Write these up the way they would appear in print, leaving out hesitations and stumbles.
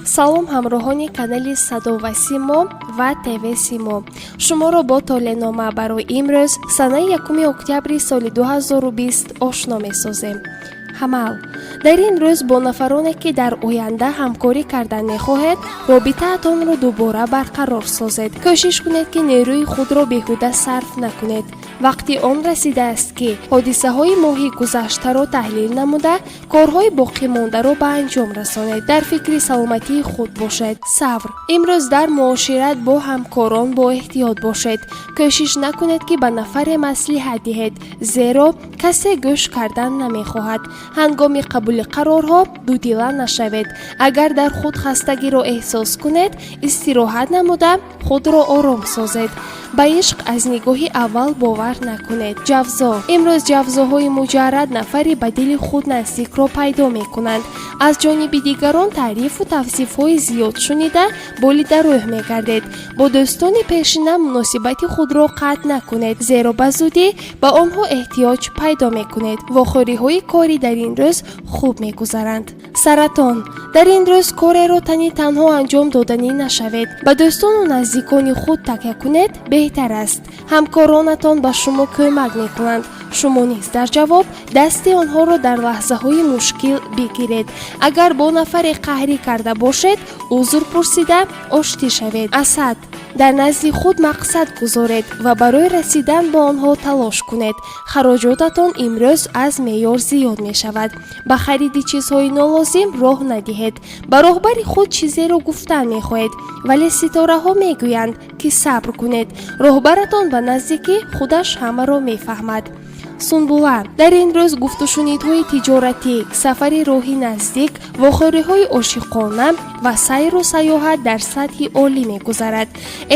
салом ҳамроҳони канали Садо ва Симо ва ТВ Симо. Шуморо бо толенома барои имрӯз санаи 1 октябри соли 2020 ошно месозем. ҳамал дар ин рӯз бо нафароне ки дар оянда ҳамкорӣ кардан мехоҳед, робитаатонро дубора барқарор созед. кӯшиш кунед ки нерӯи худро беҳуда сарф накунед. вақти он расидааст ки ҳодисаҳои моҳи гузаштаро таҳлил намуда, корҳои боқимондаро ба анҷом расонед. дар фикри саломатии худ бошед. сабр. имрӯз дар муошират бо ҳамкорон бо эҳтиёт бошед. кӯшиш накунед ки ба нафаре маслиҳат диҳед, зеро касе гӯш кардан намехоҳад. ҳангоми қабули қарорҳо дудила нашавед. агар дар худ хастагиро эҳсос кунед, истироҳат намуда худро ором созед. ба ишқ аз нигоҳи аввал бовар накунед. ҷавзо. имрӯз ҷавзоҳои муҷаррад нафари ба дили худ наздикро пайдо мекунанд. аз ҷониби дигарон таърифу тавсифҳои зиёд шунида болида рӯҳ мегардед. бо дӯстони пешина муносибати худро қатъ накунед, зеро ба зудӣ ба онҳо эҳтиёҷ пайдо мекунед. вохӯриҳои кори дар ин рӯз хуб мегузаранд. саратон. дар ин рӯз кореро тани танҳо анҷом доданӣ нашавед. ба дӯстону наздикони худ такя кунед беҳтар аст. ҳамкоронатон ба шумо кӯмак мекунанд. шумо низ дар ҷавоб дасти онҳоро дар лаҳзаҳои мушкил бигиред. агар бо нафаре қаҳрӣ карда бошед, узр пурсида оштӣ шавед. асад. дар назди худ мақсад гузоред ва барои расидан ба онҳо талош кунед. хароҷотатон имрӯз аз меъёр зиёд мешавад. ба хариди чизҳои нолозим роҳ надиҳед. ба роҳбари худ чизеро гуфтан мехоҳед, вале ситораҳо мегӯянд ки сабр кунед. роҳбаратон ба наздикӣ худаш ҳамаро мефаҳмад. сунбула. дар ин рӯз гуфтушунидҳои тиҷоратӣ, сафари роҳи наздик, вохӯриҳои ошиқона ва сайру саёҳат дар сатҳи олӣ мегузарад.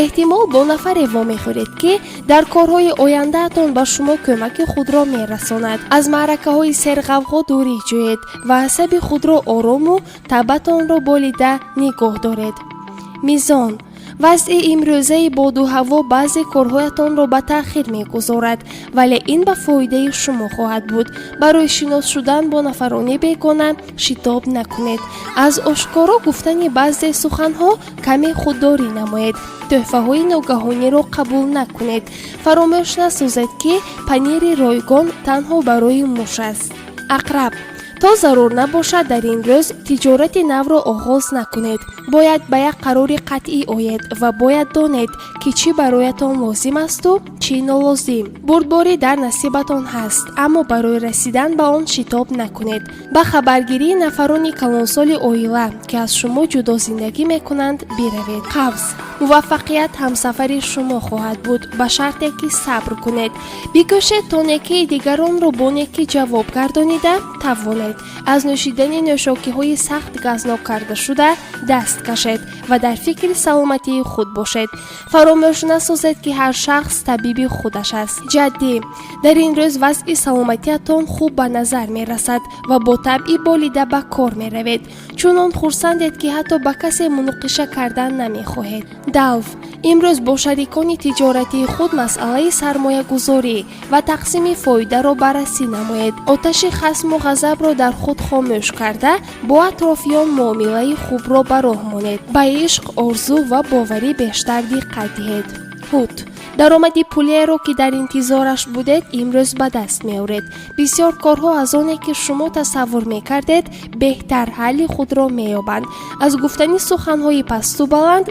эҳтимол бо нафаре вомехӯред ки дар корҳои ояндаатон ба шумо кӯмаки худро мерасонад. аз маъракаҳои серғавғо дурӣ ҷӯед ва асаби худро орому табатонро болида нигоҳ доред. мизон. вазъи имрӯзаи боду ҳаво баъзе корҳоятонро ба таъхир мегузорад, вале ин ба фоидаи шумо хоҳад буд. барои шинос шудан бо нафарони бегона шитоб накунед. аз ошкоро гуфтани баъзе суханҳо каме худдорӣ намоед. тӯҳфаҳои ногаҳониро қабул накунед. фаромӯш насозед ки панири ройгон танҳо барои муш аст. ақраб. то зарур набошад дар ин рӯз тиҷорати навро оғоз накунед. бояд ба як қарори қатъӣ оед ва бояд донед ки чӣ бароятон лозим асту чӣ нолозим. бурдборӣ дар насибатон ҳаст, аммо барои расидан ба он шитоб накунед. ба хабаргирии нафарони калонсоли оила ки аз шумо ҷудо зиндагӣ мекунанд биравед. қавз. муваффақият ҳамсафари шумо хоҳад буд, ба шарте ки сабр кунед. бикӯшед то некии дигаронро бо некӣ ҷавоб гардонида тавонед. аз нӯшидани нӯшокиҳои сахт газнок карда шуда даст кашед ва дар фикри саломатии худ бошед. фаромӯш насозед ки ҳар шахс табиби худаш аст. ҷаддӣ. дар ин рӯз вазъи саломатиатон хуб ба назар мерасад ва бо табъи болида ба кор меравед. чунон хурсандед ки ҳатто ба касе муноқиша кардан намехоҳед. далв. имрӯз бо шарикони тиҷоратии худ масъалаи сармоягузорӣ ва тақсими фоидаро баррасӣ намоед. оташи хасму ғазабро дар худ хомӯш карда, бо атрофиён муомилаи хубро ба роҳ монед. ба ишқ, орзу ва боварӣ бештар диққат диҳед. ҳуд. даромади пулеро ки дар интизораш будед имрӯз ба даст меоред. бисёр корҳо аз оне ки шумо тасаввур мекардед беҳтар ҳалли худро меёбанд. аз гуфтани суханҳои пасту баланд